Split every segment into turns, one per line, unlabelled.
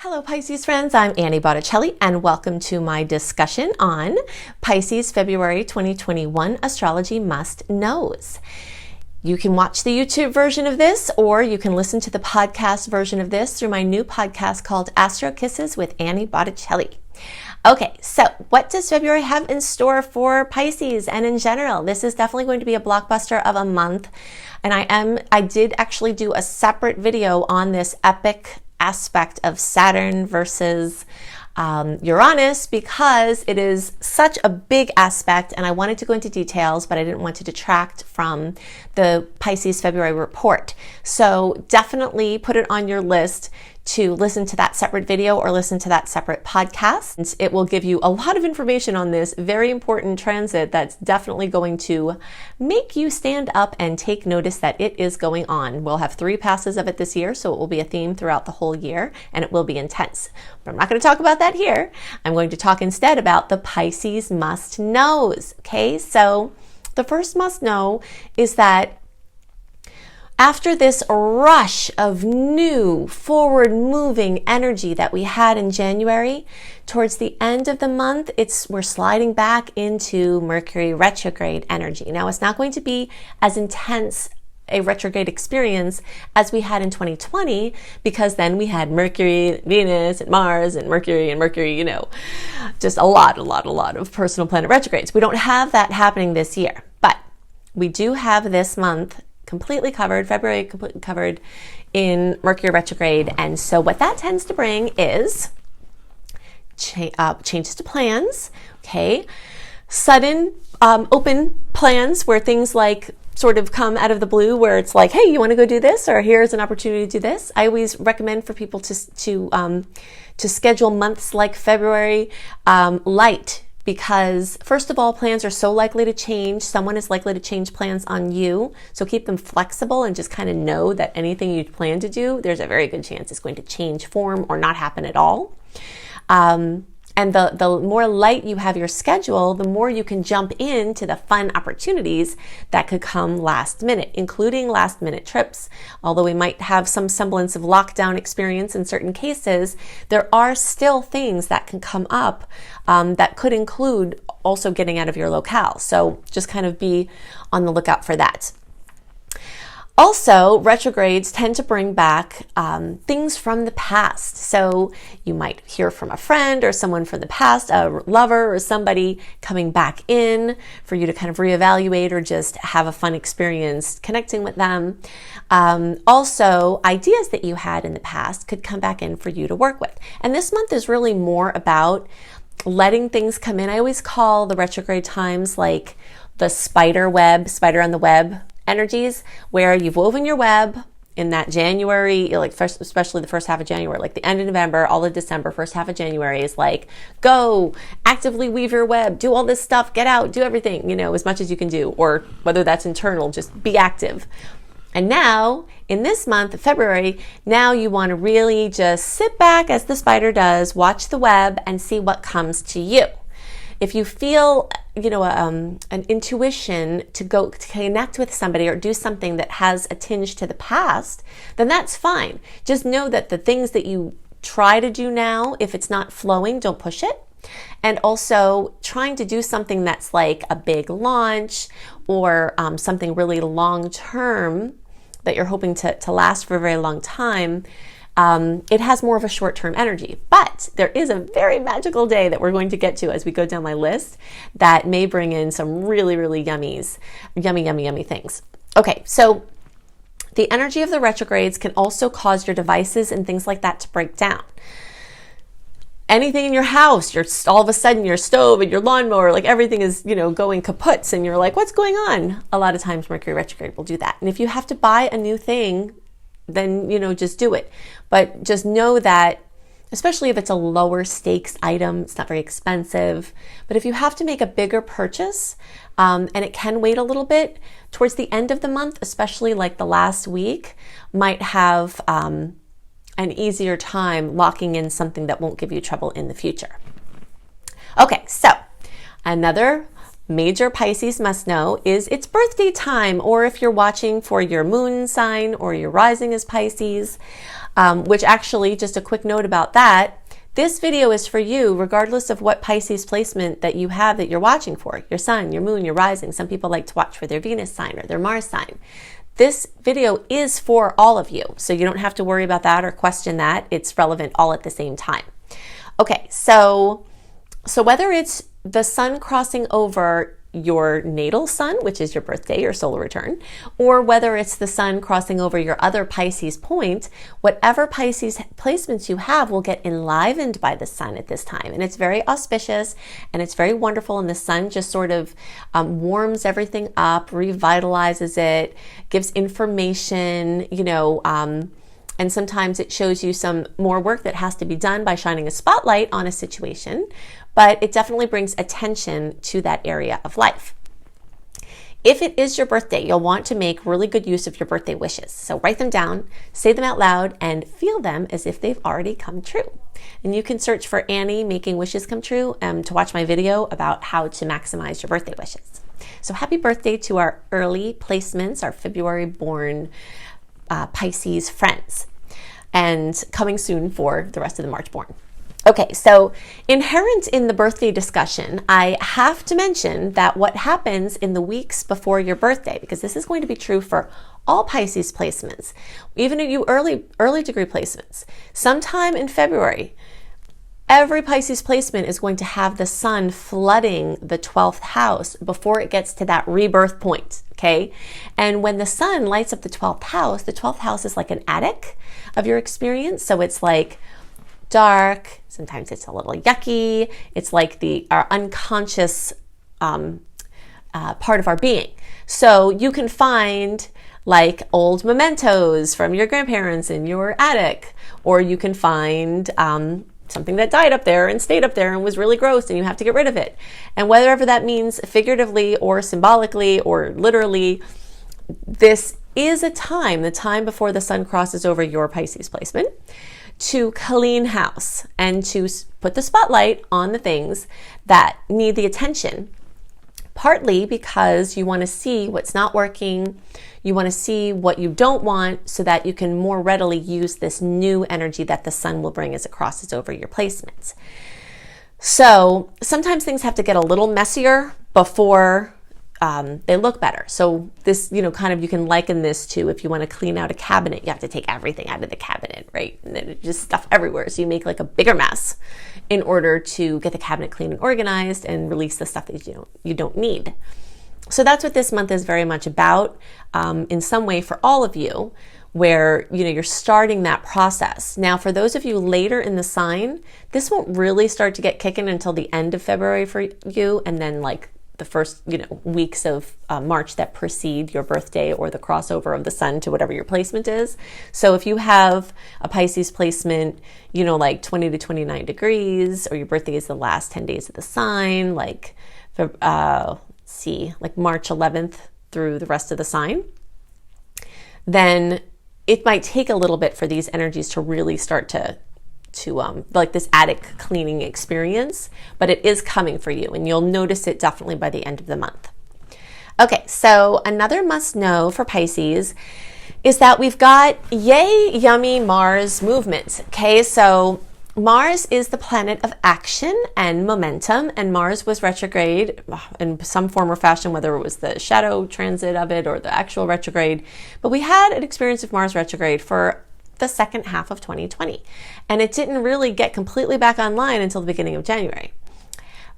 Hello Pisces friends, I'm Annie Botticelli and welcome to my discussion on Pisces February 2021 Astrology Must Knows. You can watch the YouTube version of this or you can listen to the podcast version of this through my new podcast called Astro Kisses with Annie Botticelli. Okay, so what does February have in store for Pisces and in general? This is definitely going to be a blockbuster of a month, and I did actually do a separate video on this epic aspect of Saturn versus Uranus because it is such a big aspect, and I wanted to go into details, but I didn't want to detract from the Pisces February report. So definitely put it on your list to listen to that separate video or listen to that separate podcast. It will give you a lot of information on this very important transit that's definitely going to make you stand up and take notice that it is going on. We'll have 3 passes of it this year, so it will be a theme throughout the whole year, and it will be intense. But I'm not going to talk about that here. I'm going to talk instead about the Pisces must knows. Okay, so the first must know is that after this rush of new forward-moving energy that we had in January, towards the end of the month, we're sliding back into Mercury retrograde energy. Now, it's not going to be as intense a retrograde experience as we had in 2020, because then we had Mercury, Venus, and Mars, and Mercury, you know, just a lot of personal planet retrogrades. We don't have that happening this year, but we do have this month completely covered, February completely covered in Mercury retrograde. And so what that tends to bring is changes to plans, okay? Sudden open plans where things like sort of come out of the blue, where it's like, hey, you want to go do this? Or here's an opportunity to do this. I always recommend for people to schedule months like February light, because first of all, plans are so likely to change. Someone is likely to change plans on you. So keep them flexible and just kind of know that anything you plan to do, there's a very good chance it's going to change form or not happen at all. And the more light you have your schedule, the more you can jump into the fun opportunities that could come last minute, including last minute trips. Although we might have some semblance of lockdown experience in certain cases, there are still things that can come up that could include also getting out of your locale. So just kind of be on the lookout for that. Also, retrogrades tend to bring back things from the past. So you might hear from a friend or someone from the past, a lover or somebody coming back in for you to kind of reevaluate or just have a fun experience connecting with them. Also, ideas that you had in the past could come back in for you to work with. And this month is really more about letting things come in. I always call the retrograde times like the spider on the web energies, where you've woven your web in that January, like especially the first half of January, like the end of November, all of December, first half of January is like, go actively weave your web, do all this stuff, get out, do everything, you know, as much as you can do, or whether that's internal, just be active. And now in this month, February, now you want to really just sit back as the spider does, watch the web and see what comes to you. If you feel, you know, an intuition to go to connect with somebody or do something that has a tinge to the past, then that's fine. Just know that the things that you try to do now, if it's not flowing, don't push it. And also trying to do something that's like a big launch or something really long term that you're hoping to last for a very long time, it has more of a short-term energy. But there is a very magical day that we're going to get to as we go down my list that may bring in some really, really yummy things. Okay, so the energy of the retrogrades can also cause your devices and things like that to break down. Anything in your house, all of a sudden your stove and your lawnmower, like everything is, you know, going kaputs and you're like, what's going on? A lot of times Mercury retrograde will do that. And if you have to buy a new thing, then, you know, just do it. But just know that, especially if it's a lower stakes item, it's not very expensive. But if you have to make a bigger purchase, and it can wait a little bit, towards the end of the month, especially like the last week, might have an easier time locking in something that won't give you trouble in the future. Okay, so another major Pisces must know is its birthday time, or if you're watching for your moon sign or your rising is Pisces, which actually, just a quick note about that, this video is for you regardless of what Pisces placement that you have that you're watching for, your sun, your moon, your rising. Some people like to watch for their Venus sign or their Mars sign. This video is for all of you, so you don't have to worry about that or question that. It's relevant all at the same time. Okay, so whether it's the sun crossing over your natal sun, which is your birthday, your solar return, or whether it's the sun crossing over your other Pisces point, whatever Pisces placements you have will get enlivened by the sun at this time. And it's very auspicious and it's very wonderful. And the sun just sort of warms everything up, revitalizes it, gives information, and sometimes it shows you some more work that has to be done by shining a spotlight on a situation, but it definitely brings attention to that area of life. If it is your birthday, you'll want to make really good use of your birthday wishes. So write them down, say them out loud, and feel them as if they've already come true. And you can search for Annie Making Wishes Come True to watch my video about how to maximize your birthday wishes. So happy birthday to our early placements, our February born Pisces friends, and coming soon for the rest of the March born. Okay, so inherent in the birthday discussion, I have to mention that what happens in the weeks before your birthday, because this is going to be true for all Pisces placements, even you early degree placements, sometime in February, every Pisces placement is going to have the sun flooding the 12th house before it gets to that rebirth point, okay? And when the sun lights up the 12th house is like an attic of your experience. So it's like dark, sometimes it's a little yucky. It's like our unconscious part of our being. So you can find like old mementos from your grandparents in your attic, or you can find something that died up there and stayed up there and was really gross and you have to get rid of it. And whatever that means figuratively or symbolically or literally, this is a time, the time before the sun crosses over your Pisces placement, to clean house and to put the spotlight on the things that need the attention, partly because you want to see what's not working, you want to see what you don't want so that you can more readily use this new energy that the sun will bring as it crosses over your placements. So sometimes things have to get a little messier before they look better. So this, kind of, you can liken this to if you want to clean out a cabinet, you have to take everything out of the cabinet, right? And then just stuff everywhere. So you make like a bigger mess in order to get the cabinet clean and organized and release the stuff that you don't need. So that's what this month is very much about, in some way for all of you, where you're starting that process. Now, for those of you later in the sign, this won't really start to get kicking until the end of February for you, and then like the first weeks of March that precede your birthday or the crossover of the sun to whatever your placement is. So if you have a Pisces placement, like 20 to 29 degrees, or your birthday is the last 10 days of the sign, like like March 11th through the rest of the sign, then it might take a little bit for these energies to really start to like this attic cleaning experience, but it is coming for you and you'll notice it definitely by the end of the month. Okay, so another must know for Pisces is that we've got yay yummy Mars movement. Okay, so Mars is the planet of action and momentum, and Mars was retrograde in some form or fashion, whether it was the shadow transit of it or the actual retrograde. But we had an experience of Mars retrograde for the second half of 2020, and it didn't really get completely back online until the beginning of January.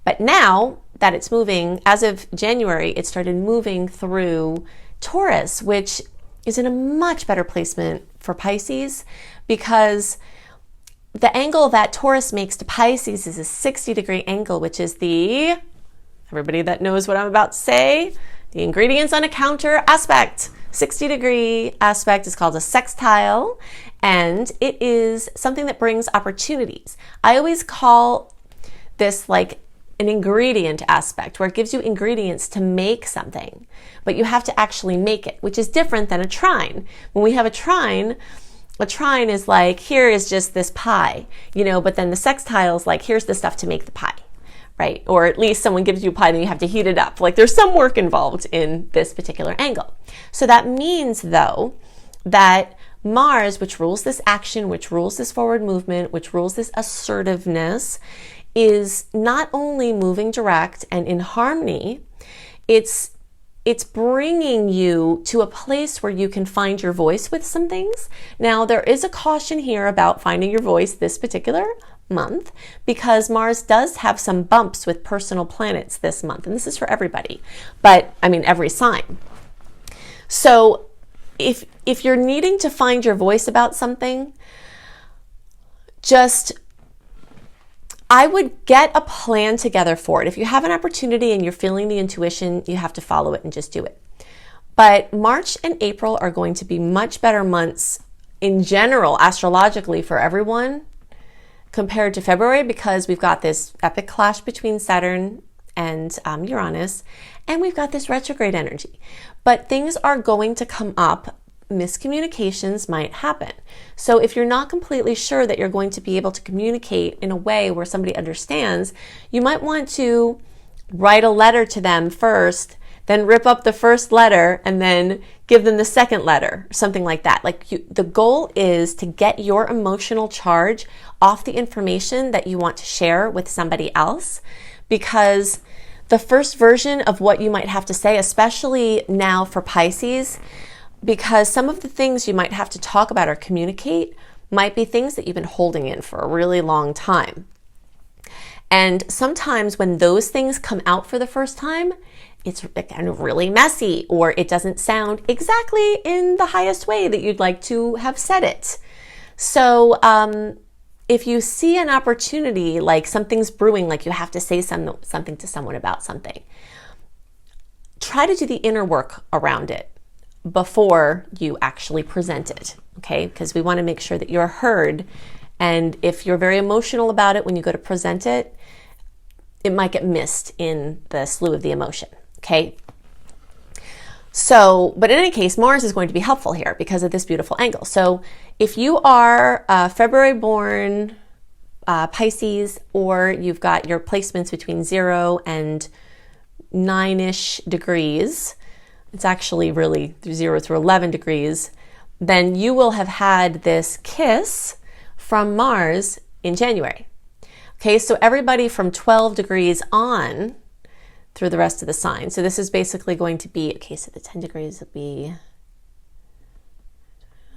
But now that it's moving, as of January, it started moving through Taurus, which is in a much better placement for Pisces, because the angle that Taurus makes to Pisces is a 60-degree angle, which is everybody that knows what I'm about to say, the ingredients on a counter aspect. 60-degree aspect is called a sextile, and it is something that brings opportunities. I always call this like an ingredient aspect, where it gives you ingredients to make something, but you have to actually make it, which is different than a trine. When we have a trine is like, here is just this pie, but then the sextile is like, here's the stuff to make the pie, right? Or at least someone gives you a pie and you have to heat it up. Like there's some work involved in this particular angle. So that means, though, that Mars, which rules this action, which rules this forward movement, which rules this assertiveness, is not only moving direct and in harmony, it's bringing you to a place where you can find your voice with some things. Now, there is a caution here about finding your voice this particular month, because Mars does have some bumps with personal planets this month, and this is for everybody, but I mean every sign. So if you're needing to find your voice about something, I would get a plan together for it. If you have an opportunity and you're feeling the intuition, you have to follow it and just do it. But March and April are going to be much better months in general, astrologically, for everyone compared to February, because we've got this epic clash between Saturn and Uranus, and we've got this retrograde energy. But things are going to come up. Miscommunications might happen. So if you're not completely sure that you're going to be able to communicate in a way where somebody understands, you might want to write a letter to them first, then rip up the first letter and then give them the second letter, something like that. The goal is to get your emotional charge off the information that you want to share with somebody else, because the first version of what you might have to say, especially now for Pisces, because some of the things you might have to talk about or communicate might be things that you've been holding in for a really long time. And sometimes when those things come out for the first time, it's kind of really messy, or it doesn't sound exactly in the highest way that you'd like to have said it. So if you see an opportunity, like something's brewing, like you have to say something to someone about something, try to do the inner work around it before you actually present it, okay? Because we want to make sure that you're heard. And if you're very emotional about it when you go to present it, it might get missed in the slew of the emotion, okay? So, but in any case, Mars is going to be helpful here because of this beautiful angle. So if you are February born Pisces, or you've got your placements between 0 and 9-ish degrees, it's actually really 0 through 11 degrees, then you will have had this kiss from Mars in January. Okay, so everybody from 12 degrees on through the rest of the sign. So this is basically going to be, okay, so the 10 degrees will be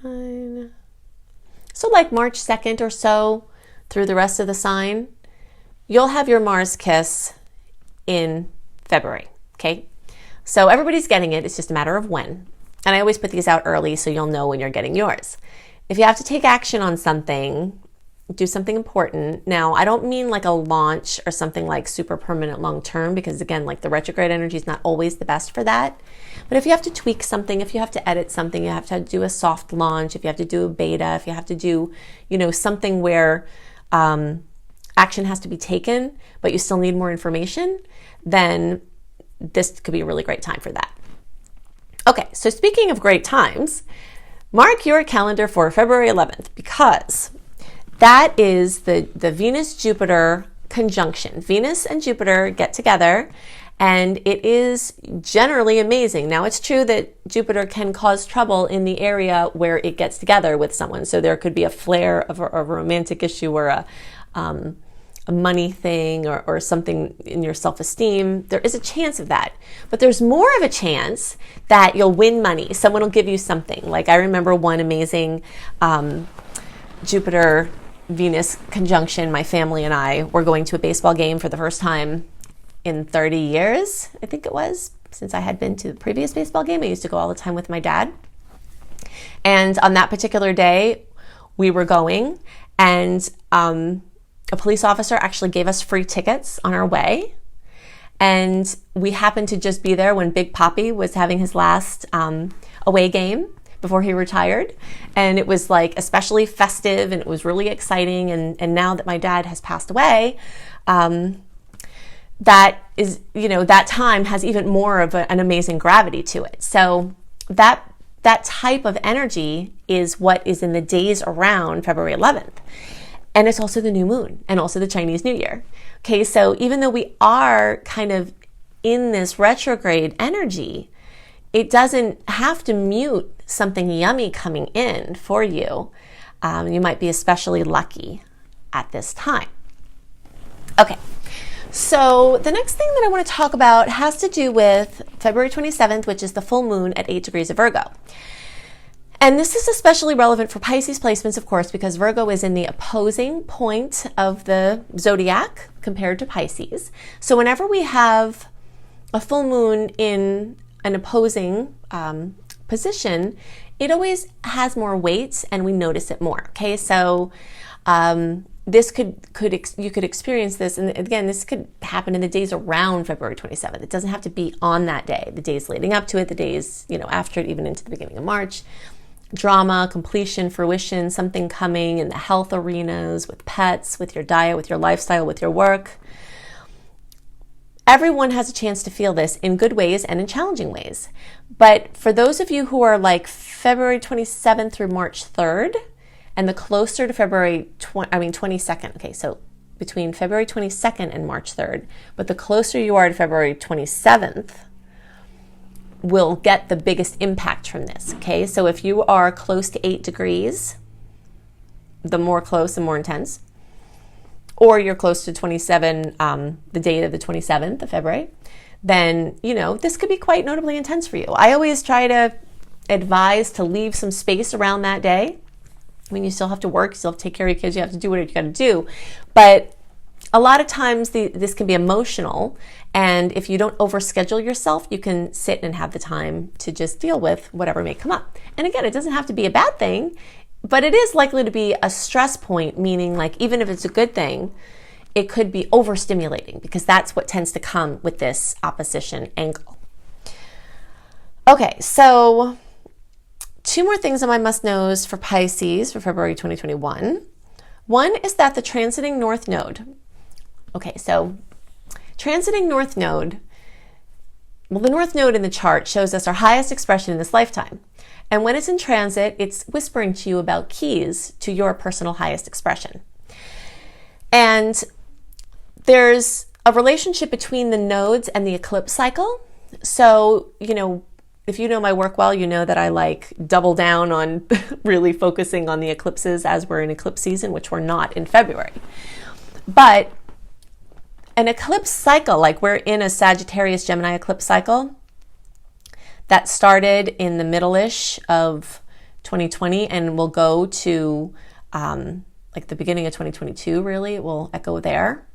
9. So like March 2nd or so through the rest of the sign, you'll have your Mars kiss in February, okay? So everybody's getting it, it's just a matter of when. And I always put these out early so you'll know when you're getting yours. If you have to take action on something, do something important. Now, I don't mean like a launch or something like super permanent long-term, because again, like the retrograde energy is not always the best for that. But if you have to tweak something, if you have to edit something, you have to do a soft launch, if you have to do a beta, if you have to do, something where action has to be taken, but you still need more information, then this could be a really great time for that. Okay, so speaking of great times, mark your calendar for February 11th, because that is the Venus-Jupiter conjunction. Venus and Jupiter get together, and it is generally amazing. Now, it's true that Jupiter can cause trouble in the area where it gets together with someone. So there could be a flare of a romantic issue, or a money thing, or something in your self-esteem. There is a chance of that. But there's more of a chance that you'll win money. Someone will give you something. Like I remember one amazing Jupiter-Venus conjunction. My family and I were going to a baseball game for the first time in 30 years, I think it was, since I had been to the previous baseball game. I used to go all the time with my dad. And on that particular day, we were going, and a police officer actually gave us free tickets on our way. And we happened to just be there when Big Papi was having his last away game before he retired. And it was like especially festive, and it was really exciting. And now that my dad has passed away, that is, that time has even more of an amazing gravity to it. So that type of energy is what is in the days around February 11th. And it's also the new moon, and also the Chinese New Year. Okay, so even though we are kind of in this retrograde energy, it doesn't have to mute something yummy coming in for you. You might be especially lucky at this time. Okay, so the next thing that I want to talk about has to do with February 27th, which is the full moon at 8 degrees of Virgo. And this is especially relevant for Pisces placements, of course, because Virgo is in the opposing point of the zodiac compared to Pisces. So whenever we have a full moon in an opposing position, it always has more weight and we notice it more. Okay, so this you could experience this, and again, this could happen in the days around February 27th. It doesn't have to be on that day. The days leading up to it, the days after it, even into the beginning of March. Drama, completion, fruition, something coming in the health arenas, with pets, with your diet, with your lifestyle, with your work. Everyone has a chance to feel this in good ways and in challenging ways. But for those of you who are like February 27th through March 3rd, and the closer to February 22nd, okay, so between February 22nd and March 3rd, but the closer you are to February 27th, will get the biggest impact from this, okay? So if you are close to 8 degrees, the more close, the more intense, or you're close to 27, the date of the 27th of February, then, this could be quite notably intense for you. I always try to advise to leave some space around that day. I mean, you still have to work, you still have to take care of your kids, you have to do what you got to do, but a lot of times this can be emotional, and if you don't overschedule yourself, you can sit and have the time to just deal with whatever may come up. And again, it doesn't have to be a bad thing, but it is likely to be a stress point, meaning like even if it's a good thing, it could be overstimulating, because that's what tends to come with this opposition angle. Okay, so 2 more things on my must-knows for Pisces for February 2021. One is that the transiting North Node. Okay, so transiting North Node, well, the North Node in the chart shows us our highest expression in this lifetime. And when it's in transit, it's whispering to you about keys to your personal highest expression. And there's a relationship between the nodes and the eclipse cycle. So, if you know my work well, you know that I like double down on really focusing on the eclipses as we're in eclipse season, which we're not in February. But an eclipse cycle, like we're in a Sagittarius-Gemini eclipse cycle that started in the middle-ish of 2020 and will go to like the beginning of 2022, really. It will echo there.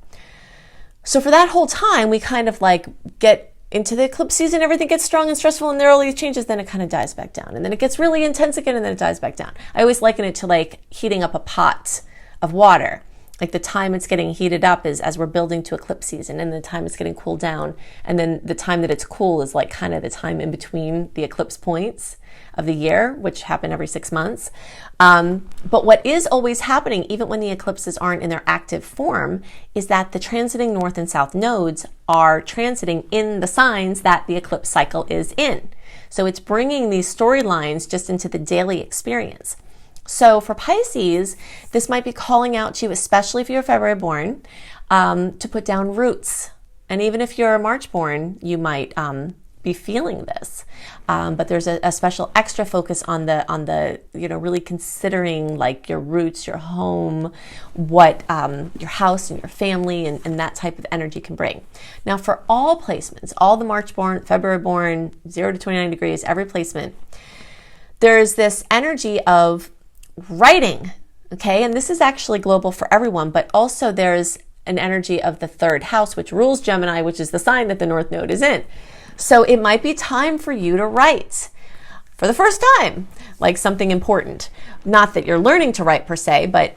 So for that whole time, we kind of like get into the eclipse season, everything gets strong and stressful, and there are all these changes, then it kind of dies back down. And then it gets really intense again, and then it dies back down. I always liken it to like heating up a pot of water. Like the time it's getting heated up is as we're building to eclipse season, and the time it's getting cooled down. And then the time that it's cool is like kind of the time in between the eclipse points of the year, which happen every 6 months. But what is always happening, even when the eclipses aren't in their active form, is that the transiting North and South nodes are transiting in the signs that the eclipse cycle is in. So it's bringing these storylines just into the daily experience. So for Pisces, this might be calling out to you, especially if you're February born, to put down roots. And even if you're a March born, you might be feeling this. But there's a special extra focus on the really considering like your roots, your home, what your house and your family and that type of energy can bring. Now for all placements, all the March born, February born, 0 to 29 degrees, every placement, there's this energy of writing, okay? And this is actually global for everyone, but also there's an energy of the 3rd house, which rules Gemini, which is the sign that the North Node is in. So it might be time for you to write for the first time, like something important. Not that you're learning to write per se, but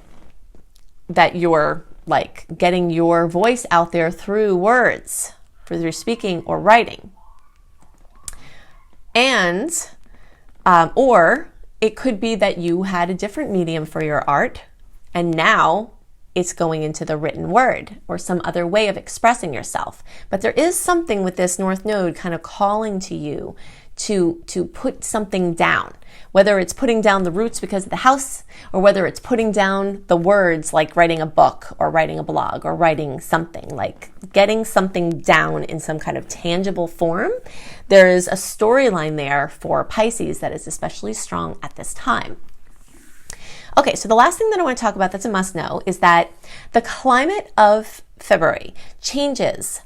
that you're like getting your voice out there through words, through speaking or writing. And, or it could be that you had a different medium for your art, and now it's going into the written word or some other way of expressing yourself. But there is something with this North Node kind of calling to you to put something down, whether it's putting down the roots because of the house, or whether it's putting down the words like writing a book or writing a blog or writing something, like getting something down in some kind of tangible form. There is a storyline there for Pisces that is especially strong at this time. Okay, so the last thing that I want to talk about that's a must know is that the climate of February changes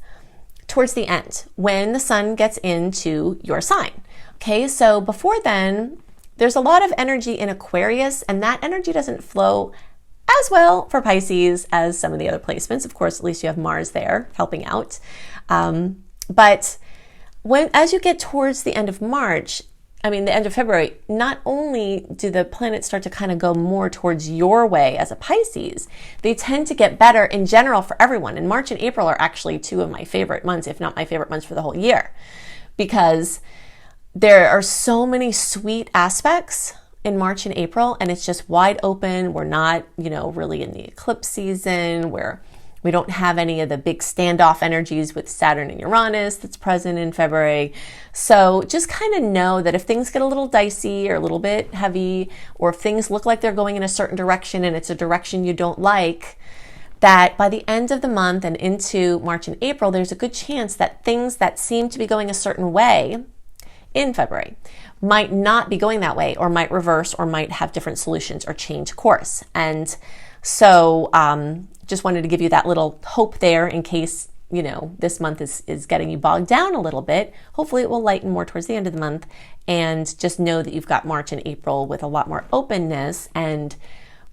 towards the end when the sun gets into your sign. Okay, so before then, there's a lot of energy in Aquarius, and that energy doesn't flow as well for Pisces as some of the other placements. Of course, at least you have Mars there helping out. But as you get towards the end of the end of February, not only do the planets start to kind of go more towards your way as a Pisces, they tend to get better in general for everyone. And March and April are actually two of my favorite months, if not my favorite months for the whole year, because there are so many sweet aspects in March and April, and it's just wide open. We're not, really in the eclipse season where we don't have any of the big standoff energies with Saturn and Uranus that's present in February. So just kind of know that if things get a little dicey or a little bit heavy, or if things look like they're going in a certain direction and it's a direction you don't like, that by the end of the month and into March and April, there's a good chance that things that seem to be going a certain way in February might not be going that way, or might reverse, or might have different solutions or change course. And so just wanted to give you that little hope there in case, this month is getting you bogged down a little bit. Hopefully it will lighten more towards the end of the month, and just know that you've got March and April with a lot more openness, and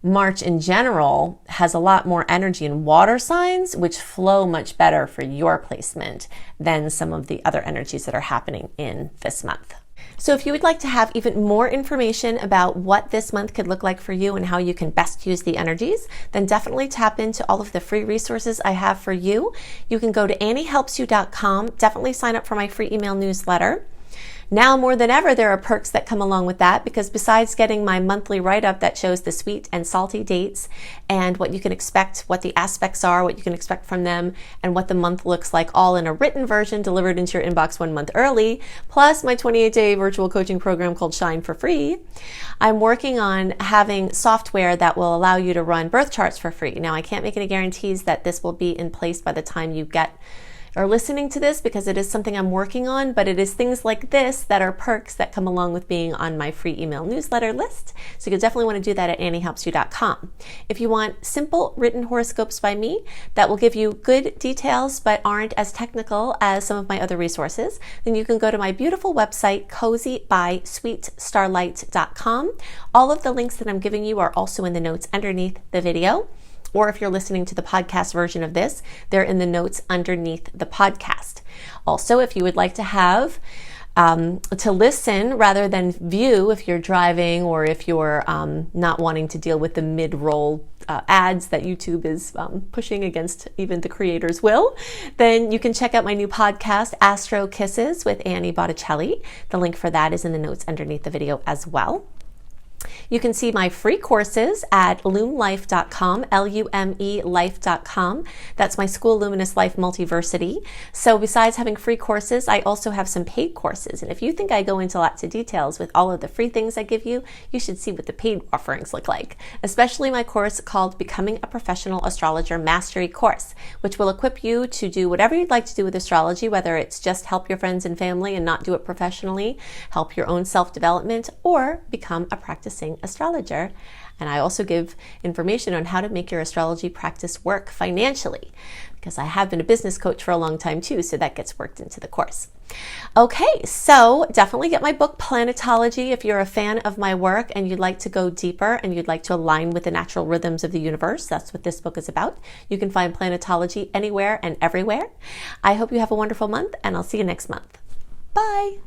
March in general has a lot more energy in water signs, which flow much better for your placement than some of the other energies that are happening in this month. So if you would like to have even more information about what this month could look like for you and how you can best use the energies, then definitely tap into all of the free resources I have for you. You can go to anniehelpsyou.com. Definitely sign up for my free email newsletter. Now more than ever, there are perks that come along with that, because besides getting my monthly write-up that shows the sweet and salty dates and what you can expect, what the aspects are, what you can expect from them, and what the month looks like, all in a written version delivered into your inbox 1 month early, plus my 28-day virtual coaching program called Shine for Free, I'm working on having software that will allow you to run birth charts for free. Now, I can't make any guarantees that this will be in place by the time you are listening to this, because it is something I'm working on, but it is things like this that are perks that come along with being on my free email newsletter list. So you'll definitely want to do that at anniehelpsyou.com. If you want simple written horoscopes by me that will give you good details but aren't as technical as some of my other resources, then you can go to my beautiful website, cozybysweetstarlight.com. All of the links that I'm giving you are also in the notes underneath the video. Or if you're listening to the podcast version of this, they're in the notes underneath the podcast. Also, if you would like to have to listen rather than view, if you're driving or if you're not wanting to deal with the mid-roll ads that YouTube is pushing against even the creator's will, then you can check out my new podcast, Astro Kisses with Annie Botticelli. The link for that is in the notes underneath the video as well. You can see my free courses at lumelife.com, L-U-M-E life.com. That's my school, Luminous Life Multiversity. So besides having free courses, I also have some paid courses. And if you think I go into lots of details with all of the free things I give you, you should see what the paid offerings look like. Especially my course called Becoming a Professional Astrologer Mastery Course, which will equip you to do whatever you'd like to do with astrology, whether it's just help your friends and family and not do it professionally, help your own self-development, or become a practicing astrologer. And I also give information on how to make your astrology practice work financially, because I have been a business coach for a long time too, so that gets worked into the course. Okay, so definitely get my book Planetology if you're a fan of my work and you'd like to go deeper and you'd like to align with the natural rhythms of the universe. That's what this book is about. You can find Planetology anywhere and everywhere. I hope you have a wonderful month, and I'll see you next month. Bye.